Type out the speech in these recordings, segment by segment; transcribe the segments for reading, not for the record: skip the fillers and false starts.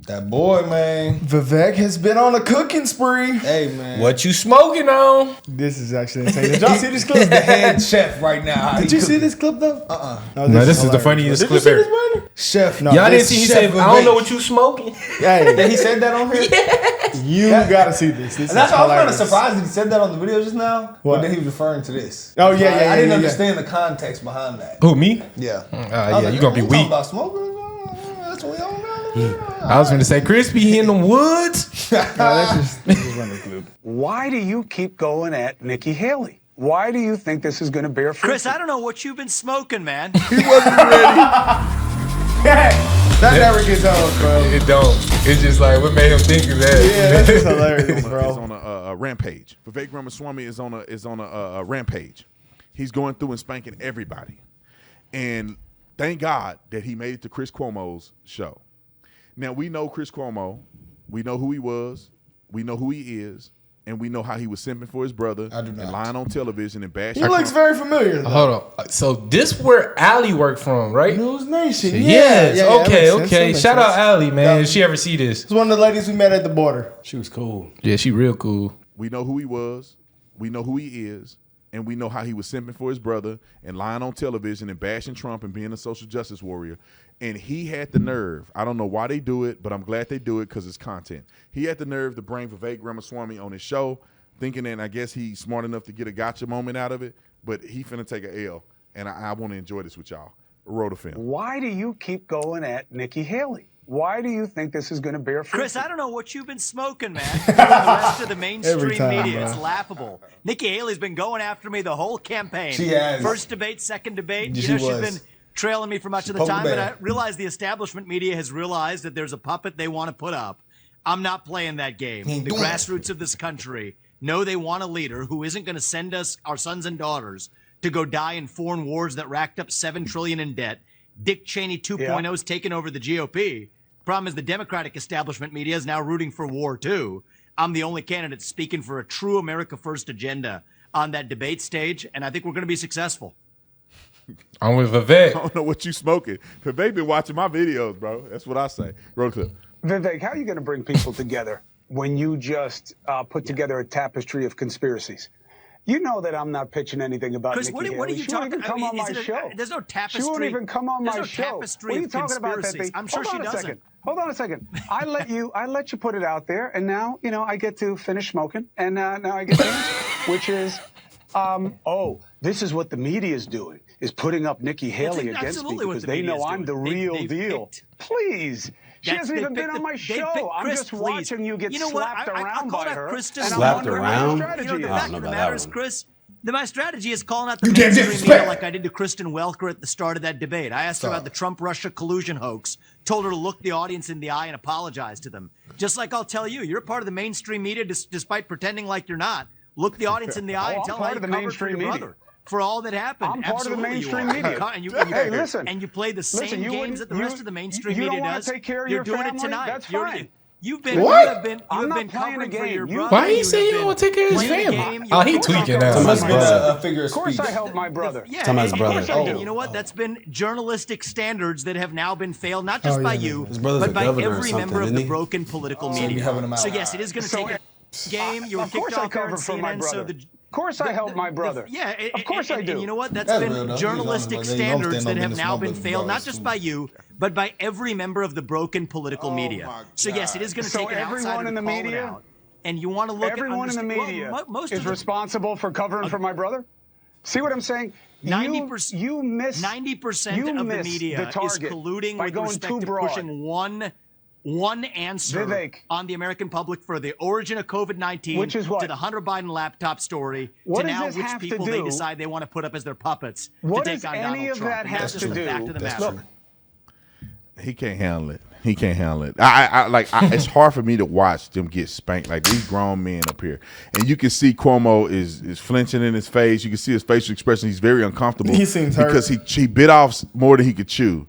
That boy, man. Vivek has been on a cooking spree. Hey, man. What you smoking on? This is actually insane. Did y'all see this clip? He's the head chef right now. Did you see this clip though? No, this is the funniest clip ever. Chef. No, Y'all didn't see he said, I don't know what you smoking. Hey, He said that on here? you gotta see this. This And that's why I was kind of hilarious. surprised that he said that on the video just now. What? But then he was referring to this. Oh, yeah, I didn't yeah. understand the context behind that. Who, me? Yeah. Yeah, you gonna be we talking weak. about smoking? That's what we on now. I was gonna say, Crispy, he in the woods. No, that's just run the clip. Why do you keep going at Nikki Haley? Why do you think this is going to bear fruit? Chris, I don't know what you've been smoking, man. He wasn't ready. That never gets old, bro. It don't. It's just like, what made him think of that? Yeah, that's just hilarious, Is bro. on a rampage. Vivek Ramaswamy is on a rampage. He's going through and spanking everybody, and thank God that he made it to Chris Cuomo's show. Now we know Chris Cuomo, we know who he was, we know who he is, and we know how he was simping for his brother I do not. and lying on television and bashing. He looks very familiar. Though. Hold on. So this where Allie worked from, right? News Nation. Yeah. Yes. Yeah, that okay. makes sense. Okay. That makes Shout out sense. Allie, man. Yeah. If she ever see this, It's one of the ladies we met at the border. She was cool. yeah, she real cool. We know who he was, we know who he is, and we know how he was simping for his brother and lying on television and bashing Trump and being a social justice warrior. And he had the nerve. I don't know why they do it, but I'm glad they do it because it's content. He had the nerve to bring Vivek Ramaswamy on his show, thinking that I guess he's smart enough to get a gotcha moment out of it, but he finna take a L, and I want to enjoy this with y'all. Roll the film. Why do you keep going at Nikki Haley? Why do you think this is going to bear fruit? Chris, I don't know what you've been smoking, man. Given the rest of the mainstream time, media, bro. it's laughable. Nikki Haley's been going after me the whole campaign. She has. First debate, second debate. She She's was. been trailing me for much of the poked time, the but bear. I realize the establishment media has realized that there's a puppet they want to put up. I'm not playing that game. He ain't The doing it. grassroots of this country know they want a leader who isn't going to send us, our sons and daughters, to go die in foreign wars that racked up $7 trillion in debt. Dick Cheney 2.0 is taking over the GOP. Problem is the Democratic establishment media is now rooting for war, too. I'm the only candidate speaking for a true America First agenda on that debate stage, and I think we're going to be successful. I'm with I Vivek. don't know what you smoking. Vivek been watching my videos, bro. That's what I say. Roll the clip. Vivek, how are you going to bring people together when you just put together a tapestry of conspiracies? You know that I'm not pitching anything about Chris, Nikki what are Haley. you She won't talking even come on my show. There's no tapestry. She won't even come on there's my no show. tapestry What are you of talking about, conspiracies. Pepe? I'm sure she doesn't. Hold on a second. I let you put it out there, and now I get to finish smoking, and now I get to answer, which is, this is what the media is doing, is putting up Nikki Haley against me absolutely what because the they media know is I'm the doing. real They've deal. picked- Please. She That's- hasn't they even been picked on my they show. picked- I'm Chris, just please. watching you get You know what? slapped I around call by that her. Kristen and I'm Slapped wondering what around? your strategy You know, the is. I fact don't know of the about matter that is, one. Chris, my strategy is calling out the You damn mainstream disrespect. media like I did to Kristen Welker at the start of that debate. I asked her about the Trump-Russia collusion hoax, told her to look the audience in the eye and apologize to them. Just like I'll tell you, you're part of the mainstream media despite pretending like you're not. Look the audience in the eye and I'm tell part how of you the covered for mainstream your media. brother. For all that happened. I'm part of the Absolutely mainstream you are. media. And you Hey, listen. and you play the same Listen, games that the rest of the mainstream you media don't wanna does. take care of You're your doing it family? tonight. That's You're- fine. You've been, What? you have been I'm not covering playing a for game. your You- brother. Why he You say have you been don't take care of his playing a family? game. Oh, he You're tweaking Of now. It must have been brother. a figure of Of course speech. I helped my brother. Yeah, Talking about his of brother. course I do. Oh. You know what? That's been journalistic standards that have now been failed, not just by you, His brother's but a by governor or every something, member of isn't the he? broken political So you media. having him out. So yes, it is going to take a game. You were Of kicked course I off here on covered for my CNN, brother. so the Of course I helped my brother. Of course I do. And you know what? That's That's been real, though. journalistic He's honest, but they don't standards stand that up in have this now been moment, failed, bro. not just by you, but by every member of the broken political media. So yes, it is going to So take an everyone outsider in to the call it media- out. And you want to look Everyone at in the media most is of the, responsible for covering for my brother. See what I'm saying? 90%. You miss 90% of the media is target colluding by with going respect too to broad. pushing one answer Vivek. on the American public for the origin of COVID-19, Which is what? to the Hunter Biden laptop story, What to does now this which have to people they do- decide they want to put up as their puppets What to does take on any Donald of Trump. that And have that's to just the do- fact of the matter. Look, He can't handle it. He can't handle it. It's hard for me to watch them get spanked. Like these grown men up here, and you can see Cuomo is flinching in his face. You can see his facial expression. He's very uncomfortable. He seems hurt. because he bit off more than he could chew.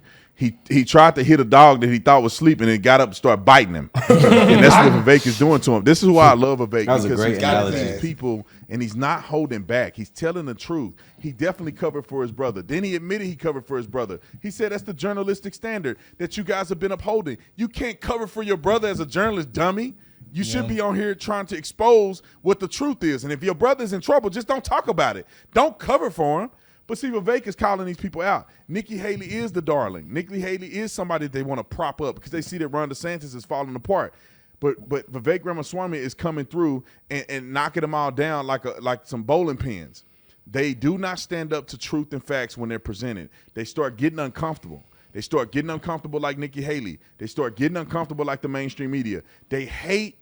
He tried to hit a dog that he thought was sleeping and got up and started biting him. And that's what Vivek is doing to him. This is why I love Vivek. That was a because great he's got analogy. these people and he's not holding back. He's telling the truth. He definitely covered for his brother. Then he admitted he covered for his brother. He said that's the journalistic standard that you guys have been upholding. You can't cover for your brother as a journalist, dummy. You should be on here trying to expose what the truth is. And if your brother's in trouble, just don't talk about it. Don't cover for him. But see, Vivek is calling these people out. Nikki Haley is the darling. Nikki Haley is somebody they want to prop up because they see that Ron DeSantis is falling apart. But Vivek Ramaswamy is coming through and knocking them all down like some bowling pins. They do not stand up to truth and facts when they're presented. They start getting uncomfortable. They start getting uncomfortable like Nikki Haley. They start getting uncomfortable like the mainstream media. They hate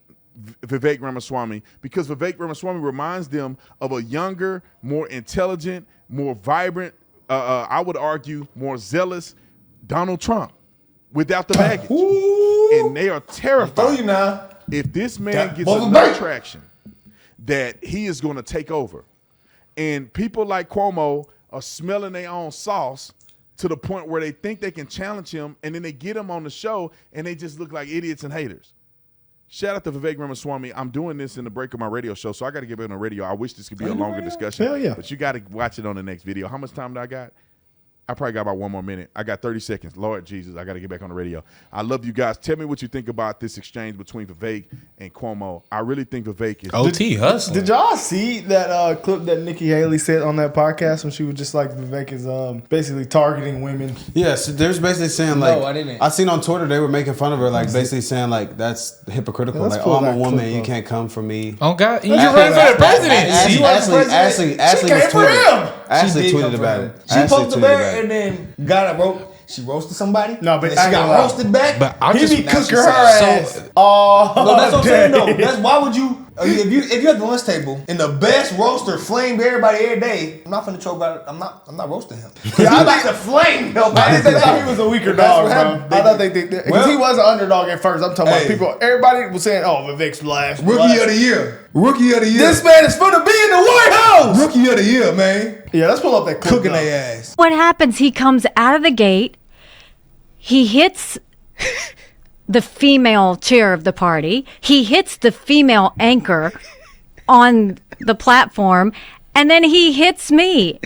Vivek Ramaswamy because Vivek Ramaswamy reminds them of a younger, more intelligent, more vibrant, I would argue, more zealous Donald Trump without the baggage. And they are terrified. If this man gets enough traction that he is going to take over. And people like Cuomo are smelling their own sauce to the point where they think they can challenge him, and then they get him on the show, and they just look like idiots and haters. Shout out to Vivek Ramaswamy. I'm doing this in the break of my radio show, so I got to get back on the radio. I wish this could be a longer discussion. Hell yeah. But you got to watch it on the next video. How much time do I got? I probably got about 1 more minute. I got 30 seconds. Lord Jesus, I got to get back on the radio. I love you guys. Tell me what you think about this exchange between Vivek and Cuomo. I really think Vivek is... OT hustling. Did y'all see that clip that Nikki Haley said on that podcast when she was just like, Vivek is basically targeting women? Yeah, so there's basically saying like, No, I didn't. I seen on Twitter they were making fun of her, like basically saying like that's hypocritical. Let's Like, pull oh, I'm a that woman, clip you up. can't come for me. Oh God, you ran for the presidency. Ashley She was came for tweeting. him. Ashley She did tweeted come about for it. him. She Ashley posted tweeted back about and it. then got a she roasted somebody. No, but then I she got ain't gonna lie. roasted back. But I He just be now cooking she her said- ass. Oh, No, that's what I'm saying though. dang. That's why would you if you at the lunch table and the best roaster flamed everybody every day. I'm not finna choke about it. I'm not roasting him. Yeah, I like to flame nobody. I just thought he was a weaker That's dog, what bro. happened. I thought because Well- he was an underdog at first. I'm talking about Hey. people. Everybody was saying, "Oh, Vivek's last Rookie of the year. Rookie of the year. This man is finna be in the White House." Rookie of the year, man. Yeah, let's pull up that clip. Cooking though. their ass. What happens, he comes out of the gate, he hits the female chair of the party, he hits the female anchor on the platform, and then he hits me.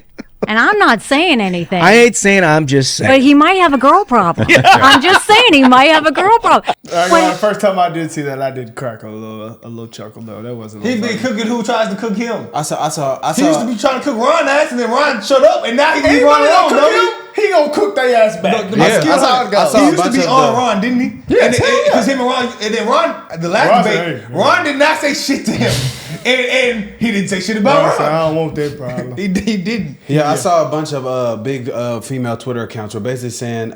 And I'm not saying anything. I ain't saying, I'm just saying. But he might have a girl problem. I'm just saying he might have a girl problem. The first time I did see that, I did crack a little chuckle though. That wasn't. He be cooking who tries to cook him. I saw. He used to be trying to cook Ron ass, and then Ron shut up, and now he be Ron alone, don't he? He gonna cook their ass back. The skills I saw he a used to bunch be of on the- Ron, didn't he? Yeah, Because him and Ron, and then Ron, the last Ron debate, said, hey, Ron did not say shit to him, and he didn't say shit I about said, I Ron. don't want that problem. He didn't. Yeah, I saw a bunch of big female Twitter accounts were basically saying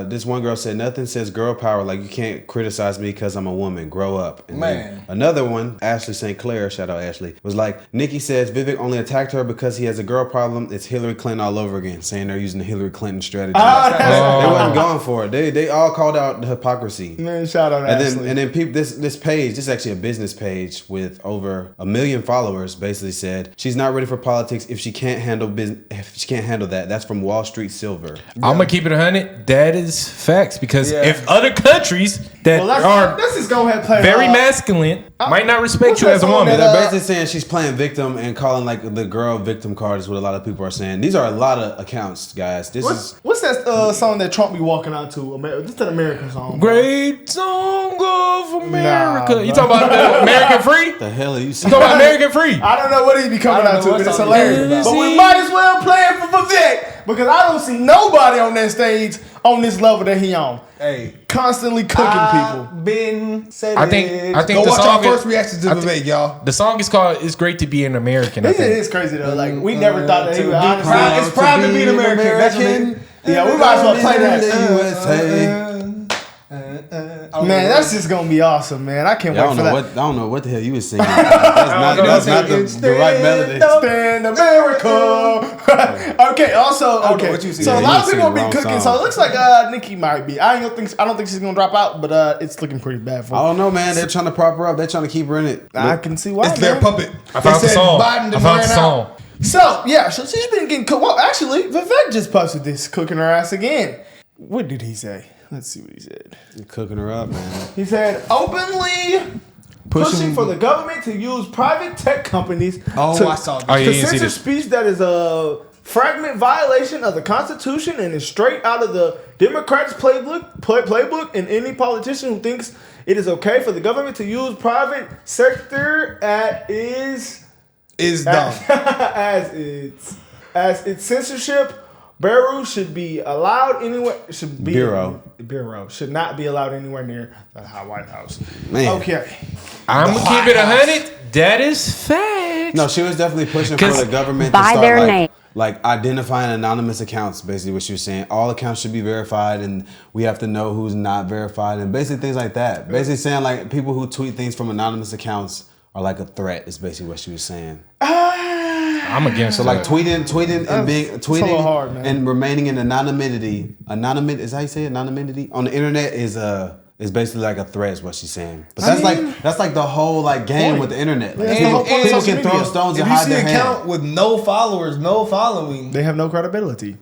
this one girl said nothing says girl power like you can't criticize me because I'm a woman. Grow up. And then Man. another one, Ashley St. Clair, shout out Ashley, was like Nikki says Vivek only attacked her because he has a girl problem. It's Hillary Clinton all over again, saying they're using the Hillary Clinton strategy. They wasn't going for it. They all called out the hypocrisy. Man, shout out And Ashley. then people, this page, this is actually a business page with over 1 million followers, basically said she's not ready for politics if she can't handle business. If she can't handle that, that's from Wall Street Silver. I'm gonna keep it 100. That is facts because Yeah. if other countries that are let's just go ahead and play very masculine might not respect what's you that as a song woman. that, They're basically saying she's playing victim and calling like the girl victim card is what a lot of people are saying. These are a lot of accounts, guys. This is What's that song that Trump be walking out to? This is an American song. Great song of America. Nah, you talking about American Free? the hell are you You saying? talking about American Free? I don't know what he be coming I don't out to, know what but it's song hilarious. he's But we about. might as well play it for Vivek because I don't see nobody on that stage on this level that he on. Hey, Constantly cooking people. I've been saying I think Go the watch song our first is- reaction to I Vivek, think- y'all. The song is called "It's Great to Be an American." I It think. is crazy though. Like we never thought that he would honestly. It's proud to be an American. That's what it is. Yeah, we might as well play In the that. USA. Man, that's just gonna be awesome, man. I can't Yeah, wait for that. I don't know what the hell you was singing. That's not the right melody. Stand America. Okay. Also, know okay. what you sing. So a Yeah, lot you of people have been sing the cooking. wrong So it song. looks like Nikki might be. I don't think she's gonna drop out, but it's looking pretty bad for I her. don't know, man. They're trying to prop her up. They're trying to keep her in it. I can see why. It's their man. puppet. I found They the said song. Biden I done found the ran song. out. So yeah, so she's been getting cooked. Well, actually, Vivek just posted this cooking her ass again. What did he say? Let's see what he said. You're cooking her up, man. He said, openly pushing for the government to use private tech companies I saw that. to censor speech that is a fragment violation of the Constitution and is straight out of the Democrats' playbook. And any politician who thinks it is okay for the government to use private sector is dumb. as its censorship bureau should be allowed anywhere. Bureau should not be allowed anywhere near the White House. Man. Okay. I'm gonna keep it 100. That is fact. No, she was definitely pushing for the government by to their start name. like identifying anonymous accounts. Basically, what she was saying, all accounts should be verified, and we have to know who's not verified, and basically things like that. Basically saying like people who tweet things from anonymous accounts are like a threat. Is basically what she was saying. I'm against So like tweeting and being tweeting hard, man. and remaining in anonymity. Anonymity is how you say it? Anonymity on the internet is basically like a threat. Is what she's saying. But that's like the whole like game with the internet. Like, That's the whole point of people social can throw media. stones If and you hide see their an hand. account with no followers, no following, They have no credibility.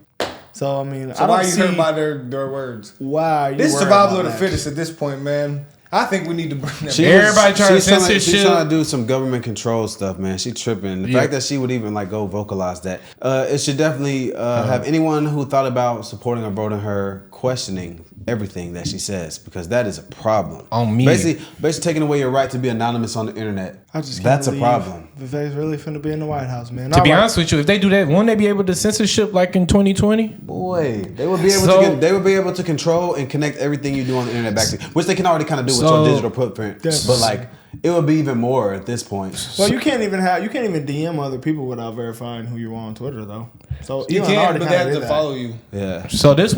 So I mean, so why are you hurt by their words? Why? This is survival of the fittest at this point, man. I think we need to bring that. Everybody trying to censor She's shit. trying to do some government control stuff, man. She tripping. The fact that she would even like go vocalize that, it should definitely have anyone who thought about supporting or voting her questioning everything that she says, because that is a problem. On me. Basically taking away your right to be anonymous on the internet. That's a problem. Vivek's really finna be in the White House, man. To be honest with you, if they do that, won't they be able to censorship like in 2020? Boy, they would be able they would be able to control and connect everything you do on the internet back to you, which they can already kind of do with your digital footprint. But like, it would be even more at this point. Well, you can't even DM other people without verifying who you are on Twitter, though. So You Elon can, already but they kinda have did to that. follow you. Yeah. So this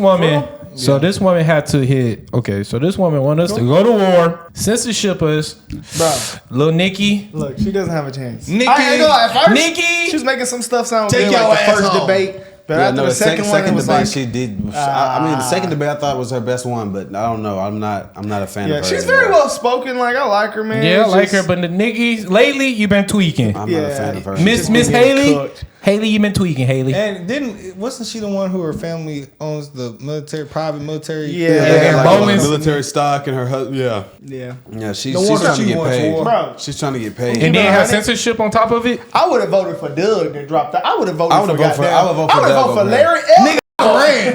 woman had to hit. Okay, so this woman want us to go to war, censorship us, Bro, little Nikki. look, she doesn't have a chance. Nikki, I ain't gonna lie, at first, Nikki! she was making some stuff sound Take good, your like the ass first home. debate. But Yeah, after no, the second one, it was debate like, she did. I mean, the second debate I thought was her best one, but I don't know. I'm not a fan yeah, of her. she's anymore. very well spoken. Like, I like her, man. Yeah, I It's like her, just- but the Nikki lately you been tweaking. I'm not a fan of her. Miss been getting Haley, cooked. Haley, you been tweaking, Haley. And wasn't she the one who her family owns the private military? Yeah. They got, like, Bowman's- military stock and her husband. Yeah, Yeah. yeah. She's No wonder trying to she get wants paid. war. Bro. She's trying to get paid. And then know, have honey- censorship on top of it. I would have voted for Doug to drop that. I would have voted I would've for voted for- I would vote for I would Doug vote for over Larry Elder.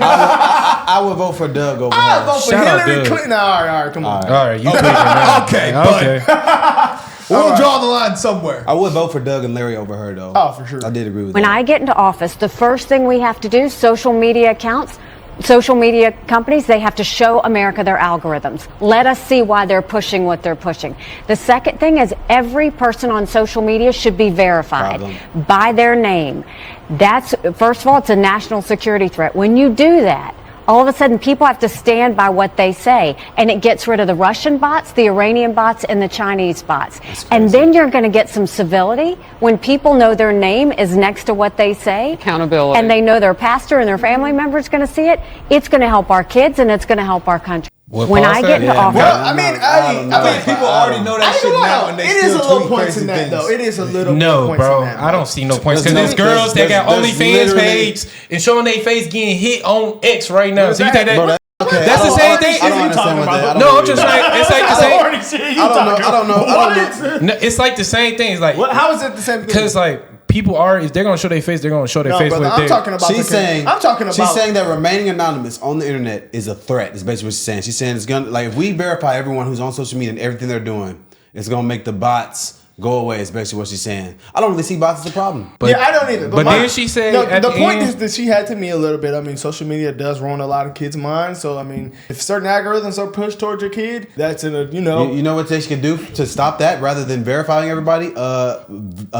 I would vote for Doug over I would her. vote for Shout out Hillary Doug. Clinton. All right, come on. All right, you tweaking now. Okay, okay. We'll draw the line somewhere. I would vote for Doug and Larry over her, though. Oh, for sure. I did agree with When that. I get into office, the first thing we have to do, social media accounts, social media companies, they have to show America their algorithms. Let us see why they're pushing what they're pushing. The second thing is every person on social media should be verified by their name. That's, first of all, it's a national security threat. When you do that, all of a sudden people have to stand by what they say, and it gets rid of the Russian bots, the Iranian bots, and the Chinese bots. And then you're going to get some civility when people know their name is next to what they say. Accountability. And they know their pastor and their family member is going to see it. It's going to help our kids, and it's going to help our country. What When Paul I said? get into Yeah, office, Well, I mean, People already know that I shit ain't gonna now, lie, and they it is a still little tweet points crazy in that, things. though. It is a little No, points bro, in that. I don't see no points because There's there's girls that got there's OnlyFans literally- page and showing their face getting hit on X right now. So you think that? Bro, okay, That's I the don't- same thing. I don't understand what that. I don't No, know I'm just either. like it's like the same. I don't know. No, it's like the same thing. It's like What? How is it the same thing? because like people are if they're gonna show their face, they're gonna show their No, face. brother, with I'm their- talking about. She's saying She's saying that remaining anonymous on the internet is a threat. Is basically what she's saying. She's saying it's gonna like if we verify everyone who's on social media and everything they're doing, it's gonna make the bots go away. Is basically what she's saying. I don't really see bots as a problem. But, yeah, I don't either. But then she said no, at the the point end- is that she had to me a little bit. I mean, social media does ruin a lot of kids' minds. So I mean, if certain algorithms are pushed towards your kid, that's in a You know what they should do to stop that rather than verifying everybody?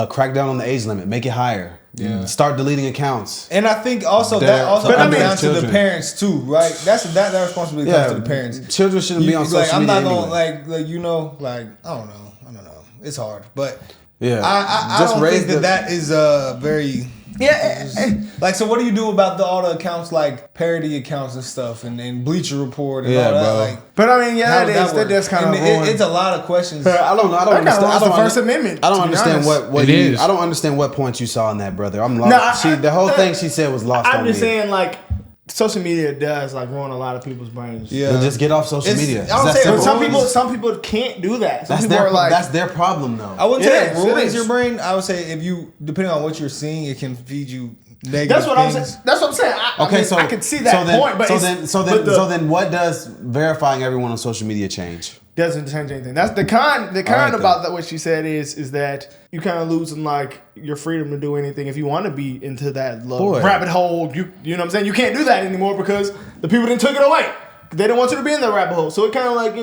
Crack down on the age limit, make it higher. Yeah. Start deleting accounts. And I think also They're- that also but I comes mean- down to the children. parents too, right? That responsibility comes to the parents. Children shouldn't be on social like, I'm media not gonna anyway. like you know like I don't know. It's hard, but Yeah. I Just don't raise think that is very. Yeah. Like, so what do you do about all the accounts like parody accounts and stuff and Bleacher Report and all that? bro. Like, But I mean, how does that work? does kind of And ruin. it's a lot of questions. I don't know. I don't That kinda understand. ruins I don't the First under- Amendment, I don't to be understand honest. what It you, is. I don't understand what points you saw in that, brother. I'm lost. No, the whole thing she said was lost I'm on just me. saying, like, social media does like ruin a lot of people's brains. Yeah. Just get off social media. I would That's say simple. some people can't do that. Some That's people their, are like, that's their problem, though. I wouldn't say it It ruins is. your brain. I would say if you, depending on what you're seeing, it can feed you negative that's what I'm things. saying. That's what I'm saying. I can see that point, but so then what does verifying everyone on social media change? Doesn't change anything. That's the con right, about that. What she said is that you kind of losing like your freedom to do anything if you want to be into that rabbit hole. You know what I'm saying? You can't do that anymore because the people didn't took it away. They didn't want you to be in the rabbit hole. So it kind of like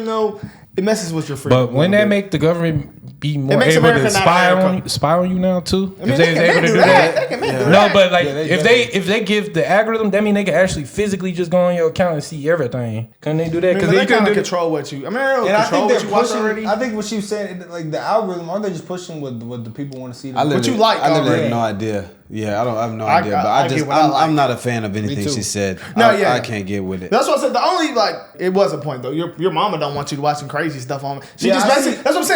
it messes with your freedom. But wouldn't that make the government be more makes able America to not spy on you now too? I mean, they can do that. They can do No, that. but like Yeah, if they give the algorithm, that mean they can actually physically just go on your account and see everything. Couldn't they do that? Because they kind of control what you. I mean, they don't And I control think what they're you watch pushing. already. I think what she was saying, like the algorithm, aren't they just pushing what the people want to see? I literally have already. no idea. Yeah, I have no idea. But I get what I like. I'm not a fan of anything too. she said. No, yeah. I can't get with it. That's what I said. The only it was a point though. Your mama don't want you to watch some crazy stuff on. She Yeah, just I messing. see. That's what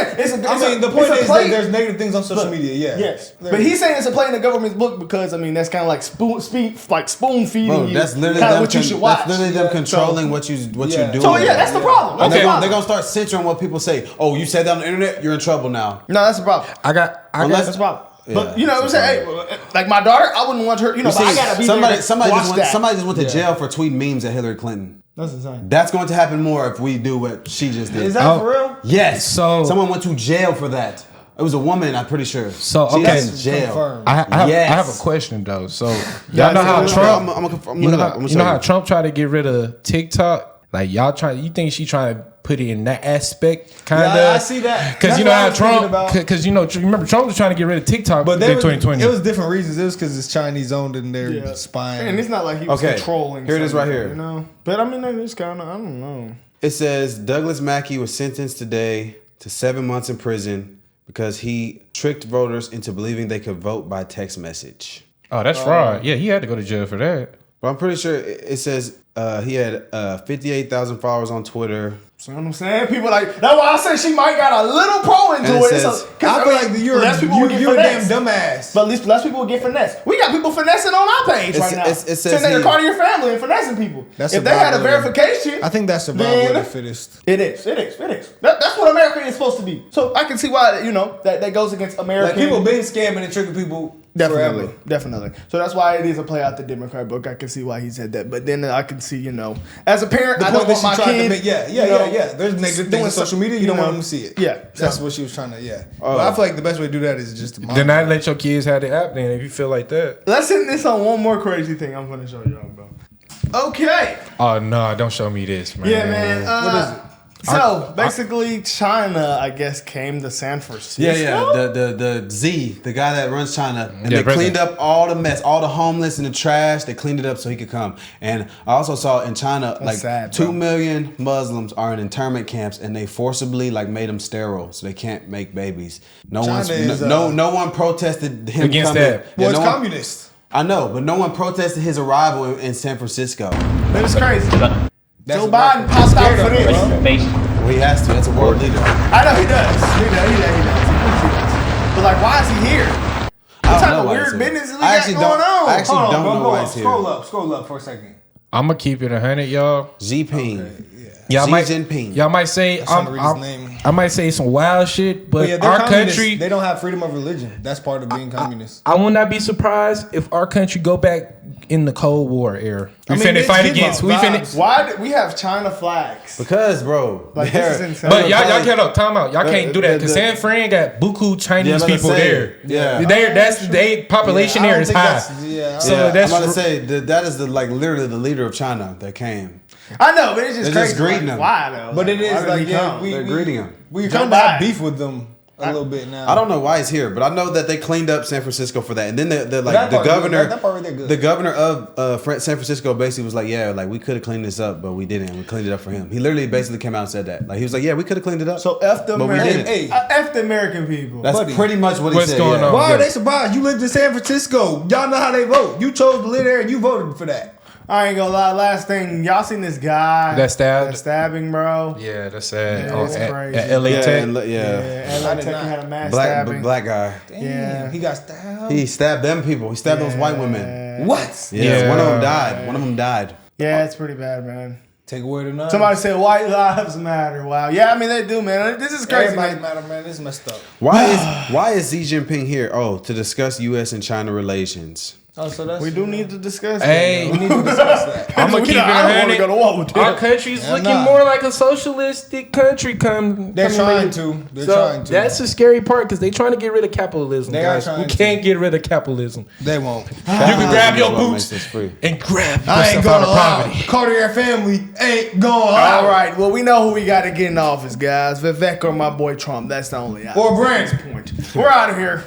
I'm saying. The point is that there's negative things on social Look, media. Yeah. Yes, but he's saying it's a play in the government's book because that's kind of like spoon feeding Bro, you. that's literally kind of them what you should watch. That's literally them controlling what you do. So yeah, that's the problem. And That's the they're problem. gonna start censoring what people say. Oh, you said that on the internet, you're in trouble now. No, that's the problem. I got That's the problem. Yeah, But you know what I'm saying? Hey, like my daughter, I wouldn't want her. But I gotta be there to somebody watch that. just went to jail for tweeting memes at Hillary Clinton. That's insane. That's going to happen more if we do what she just did. Is that for real? Yes. So- someone went to jail for that. It was a woman, I'm pretty sure. So, She okay. was in jail. Confirmed. I Yes. have a question though. So y'all know how Trump, you know how Trump tried to get rid of TikTok? Like you think she trying to put it in that aspect, kind of? Yeah, I see that. Because you know That's how what I was Trump, because remember Trump was trying to get rid of TikTok, But in 2020. it was different reasons. It was because it's Chinese owned and they're Yeah. spying. And it's not like he was Okay, controlling. here it is right something, here. You know, but I mean, it's kind of I don't know. It says Douglas Mackey was sentenced today to 7 months in prison because he tricked voters into believing they could vote by text message. Oh, that's fraud. Yeah, he had to go to jail for that. But I'm pretty sure it says he had 58,000 followers on Twitter. So you know what I'm saying? People like that's why I say she might got a little pro into And it. it says- I feel like you're a damn dumbass. But at least less people will get finessed. We got people finessing on our page right now. It says saying they're he- part of your family and finessing people. That's if they had a survival. verification, I think that's survival of then the fittest. It is. That's what America is supposed to be. So I can see why that goes against American. Like people been scamming and tricking people Definitely, forever. definitely. So that's why it is a play out the Democrat book. I can see why he said that. But then I can see, as a parent, The I point don't that want she my tried kid. to make, yeah. There's negative things on social media. You don't want them to see it. Yeah, That's what she was trying to. Yeah, but I feel like the best way to do that is just to Then I let your kids have the app. Then if you feel like that. Let's end this on one more crazy thing I'm going to show y'all, bro. Okay. Oh no! Don't show me this, man. Yeah, man. What is it? So basically, China, I guess, came to San Francisco. Yeah. The Z, the guy that runs China, and Yeah, they president. cleaned up all the mess, all the homeless and the trash. They cleaned it up so he could come. And I also saw in China, like sad, 2 bro. million Muslims are in internment camps, and they forcibly made them sterile so they can't make babies. No one protested him Against coming. that. Well, no it's one- communist. I know, but no one protested his arrival in San Francisco. It was crazy. That's Joe America. Biden popped out for this. Well, he has to. That's a world leader. I know he does. He does. But like, why is he here? What type of weird business we got going on? I actually Hold on, don't bro, know go why up. he's here. Scroll up for a second. I'm gonna keep it 100, y'all. Xi Jinping. Y'all Xi might, Jinping. y'all might say trying to read his name. I might say some wild shit, but Yeah, they're our communists. country, They don't have freedom of religion. That's part of being communist. I will not be surprised if our country go back in the Cold War era. We I mean, finna it's fight people, against. We finna. vibes. Why do we have China flags? Because, bro, Like, this is insane. But y'all can't time out. Y'all can't do that because the- San Fran got buku Chinese Yeah, people let's say, there. yeah. They population Yeah, I there don't is think high. that's- yeah, So Yeah, that's I'm about to say that is literally the leader of China that came. I know, but it's just They're crazy. just greeting Like, him. why though? But it Why is did like, he yeah, come? They're greeting him. We're Joe trying to have Biden. beef with them a little bit now. I don't know why he's here, but I know that they cleaned up San Francisco for that. And then the that part- governor, that part right there good. the governor of San Francisco basically was like, yeah, like we could have cleaned this up, but we didn't. We cleaned it up for him. He literally basically came out and said that. Like he was like, yeah, we could have cleaned it up. So F the But we American, didn't. F the American people. That's buddy. pretty much what he What's said. going yeah. on? Why Yeah. are they surprised? You lived in San Francisco. Y'all know how they vote. You chose to live there and you voted for that. I ain't gonna lie. Last thing, y'all seen this guy That stabbed? That stabbing, bro. Yeah, that's sad. Yeah, Oh, it's crazy. at LA Yeah, Tech. and, Yeah, yeah. and Tech had a mass Black stabbing. black guy. Damn, Yeah. he got stabbed. He stabbed them people. He stabbed those white women. man. What? Yeah, one of them died. One of them died. Yeah, it's pretty bad, man. Take away the none. Somebody said white lives matter. Wow. Yeah, I mean they do, man. This is crazy. Everybody matter, man. This is messed up. Why is Xi Jinping here? Oh, to discuss U.S. and China relations. Oh, so that's We do need to discuss. Hey, we need to discuss that. I'm gonna keep it I don't want to go to war with Our them. country's looking more like a socialistic country. They're trying to. They're trying to. That's the scary part because they're trying to get rid of capitalism. They are guys. trying We to. can't get rid of capitalism. They won't. You can grab your That's what boots makes us free. and grab I ain't yourself gonna out of lie. poverty. Cartier family ain't gonna lie. All right. Well, we know who we got to get in office, guys. Vivek or my boy Trump. That's the only option. Or Brand. Point. We're out of here.